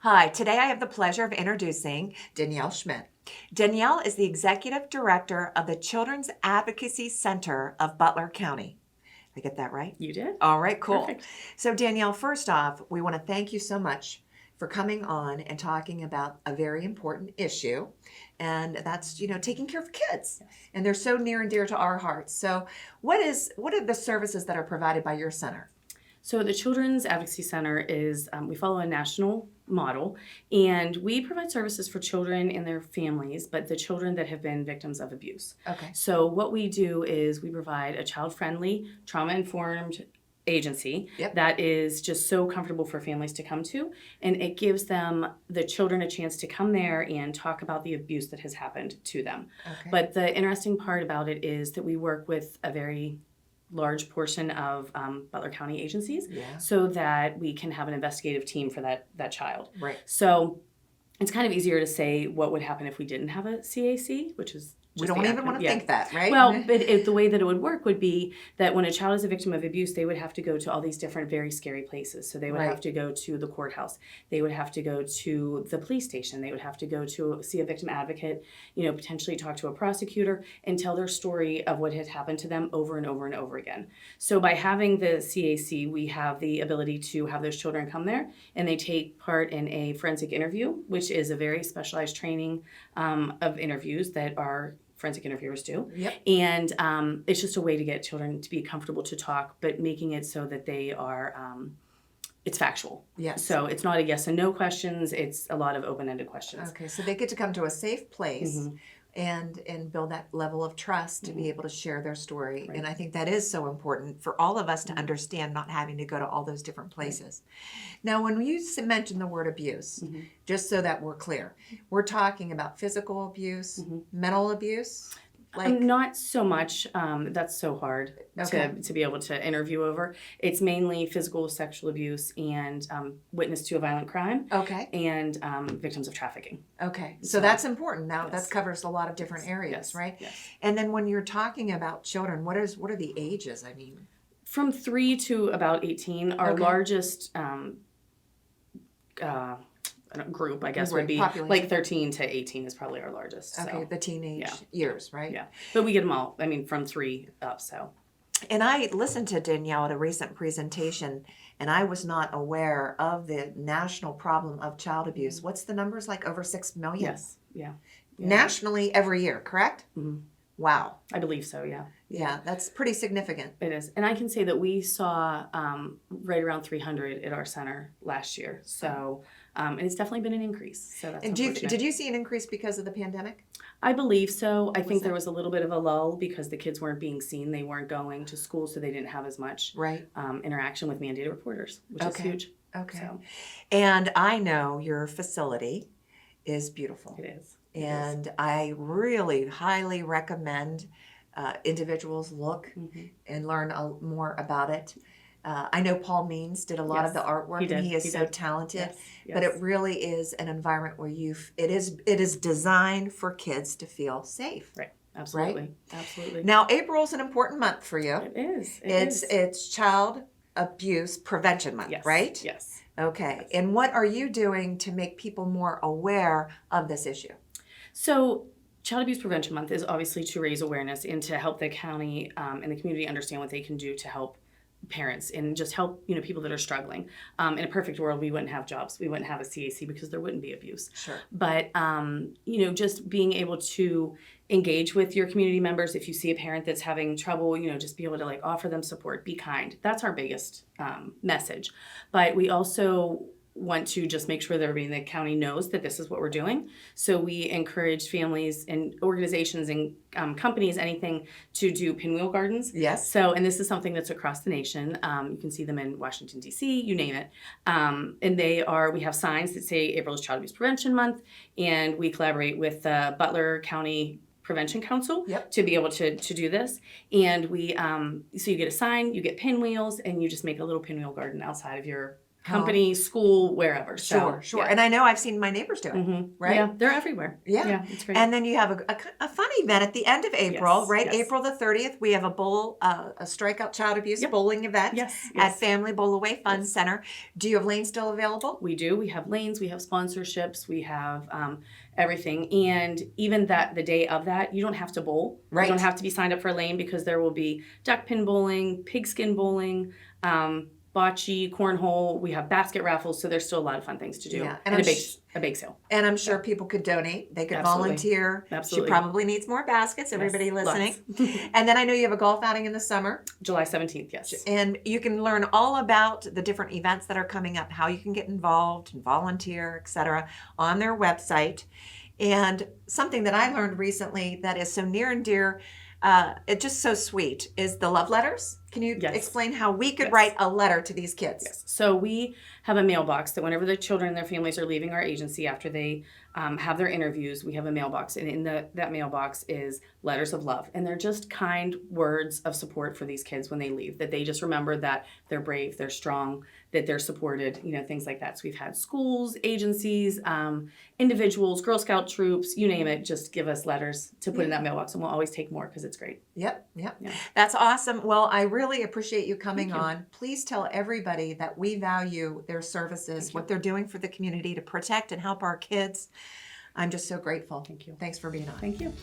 Hi, today I have the pleasure of introducing Danielle Schmidt. Danielle is the Executive Director of the Children's Advocacy Center of Butler County. Did I get that right? You did. All right, cool. Perfect. So Danielle, first off, we want to thank you so much for coming on and talking about a very important issue, and that's, taking care of kids. Yes. And they're so near and dear to our hearts. So what are the services that are provided by your center? So the Children's Advocacy Center is, we follow a national model, and we provide services for children and their families, but the children that have been victims of abuse. Okay. So what we do is we provide a child-friendly, trauma-informed agency Yep. that is just so comfortable for families to come to, and it gives them, the children, a chance to come there and talk about the abuse that has happened to them. Okay. But the interesting part about it is that we work with a very large portion of Butler County agencies, Yeah. so that we can have an investigative team for that child. Right. So it's kind of easier to say what would happen if we didn't have a CAC, which is We just don't the even acronym. want to Yeah. think that, right? Well, but the way that it would work would be that when a child is a victim of abuse, they would have to go to all these different very scary places. So they would Right. have to go to the courthouse. They would have to go to the police station. They would have to go to see a victim advocate, potentially talk to a prosecutor and tell their story of what had happened to them over and over and over again. So by having the CAC, we have the ability to have those children come there, and they take part in a forensic interview, which is a very specialized training of interviews that our forensic interviewers do. Yep. And it's just a way to get children to be comfortable to talk, but making it so that they are, it's factual. Yes. So it's not a yes and no questions, it's a lot of open-ended questions. Okay, so they get to come to a safe place Mhm. and build that level of trust to be able to share their story. Right. And I think that is so important for all of us to understand, not having to go to all those different places. Now, when you mention the word abuse, just so that we're clear, we're talking about physical abuse, mental abuse? Not so much. That's so hard Okay. to be able to interview over. It's mainly physical, sexual abuse, and witness to a violent crime, Okay. and victims of trafficking. Okay. So So- that's important. Now Yes. that covers a lot of different areas, Yes. right? Yes. And then when you're talking about children, what are the ages? I mean, From 3 to about 18, our Okay. largest group, I guess, Right, would be population. like 13 to 18 is probably our largest. okay, So, the teenage yeah. years, right? yeah. But we get them all, from 3 up, so. And I listened to Danielle at a recent presentation, and I was not aware of the national problem of child abuse. What's the numbers, like over 6 million? Yes, yeah. Nationally every year, correct? Mhm. Wow. I believe so, yeah. Yeah, that's pretty significant. It is. And I can say that we saw right around 300 at our center last year. So, and it's definitely been an increase. So that's And unfortunate. did you see an increase because of the pandemic? I believe so. I think that? there was a little bit of a lull because the kids weren't being seen. They weren't going to school, so they didn't have as much Right. interaction with mandated reporters, which is Okay. huge. Okay. So And I know your facility is beautiful. it is. It is. And I really highly recommend individuals look and learn more about it. I know Paul Means did a lot of Yes, the artwork, he did, and he is he so did. talented. Yes, But yes. it really is an environment where it is designed for kids to feel safe. Right. Absolutely. Absolutely. Now, April's an important month for you. It is. It It's is. it's Child Abuse Prevention Month, Yes. right? Yes. Okay. Yes. And what are you doing to make people more aware of this issue? So, Child Abuse Prevention Month is obviously to raise awareness and to help the county and the community understand what they can do to help parents and just help people that are struggling. In a perfect world, we wouldn't have jobs. We wouldn't have a CAC because there wouldn't be abuse. Sure. But just being able to engage with your community members. If you see a parent that's having trouble, just be able to offer them support, be kind. That's our biggest message. But we also want to just make sure that everybody in the county knows that this is what we're doing. So we encourage families and organizations and companies, anything, to do pinwheel gardens. Yes. So, and this is something that's across the nation. You can see them in Washington, D.C., you name it. And we have signs that say April is Child Abuse Prevention Month, and we collaborate with the Butler County Prevention Council Yep. to be able to do this. And we, so you get a sign, you get pinwheels, and you just make a little pinwheel garden outside of your company, school, wherever. Sure, So, sure. yeah. And I know I've seen my neighbors do it, right? Yeah, they're everywhere. Yeah. Yeah, it's great. And then you have a fun event at the end of April, Yes, right? yes. April the 30th, we have a strikeout child abuse bowling event Yes, at yes. Family Bowl Away Fun Yes. Center. Do you have lanes still available? We do. We have lanes, we have sponsorships, we have everything. And even the day of that, you don't have to bowl. Right. You don't have to be signed up for a lane because there will be duck pin bowling, pigskin bowling, bocce, cornhole. We have basket raffles, so there's still a lot of fun things to do. Yeah, And a bake sale. And I'm sure people could donate. They could Absolutely. volunteer. Absolutely. She probably needs more baskets, everybody Yes, listening. lots. And then I know you have a golf outing in the summer. July 17th, yes. And you can learn all about the different events that are coming up, how you can get involved and volunteer, etc., on their website. And something that I learned recently that is so near and dear, it's just so sweet, is the love letters. Can you Yes. explain how we could Yes. write a letter to these kids? Yes. So we have a mailbox that whenever the children and their families are leaving our agency after they have their interviews, we have a mailbox. And in that mailbox is letters of love. And they're just kind words of support for these kids when they leave, that they just remember that they're brave, they're strong, that they're supported, things like that. So we've had schools, agencies, individuals, Girl Scout troops, you name it, just give us letters to put in that mailbox. And we'll always take more because it's great. Yep. Yeah. That's awesome. Well, I really appreciate you coming Thank you. on. Please tell everybody that we value their services, what they're doing for the community to protect and help our kids. I'm just so grateful. Thank you. Thanks for being on. Thank you.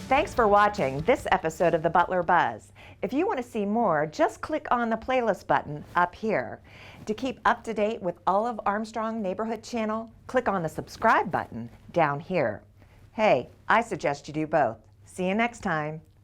Thanks for watching this episode of the Butler Buzz. If you want to see more, just click on the playlist button up here. To keep up to date with all of Armstrong Neighborhood Channel, click on the subscribe button down here. Hey, I suggest you do both. See you next time.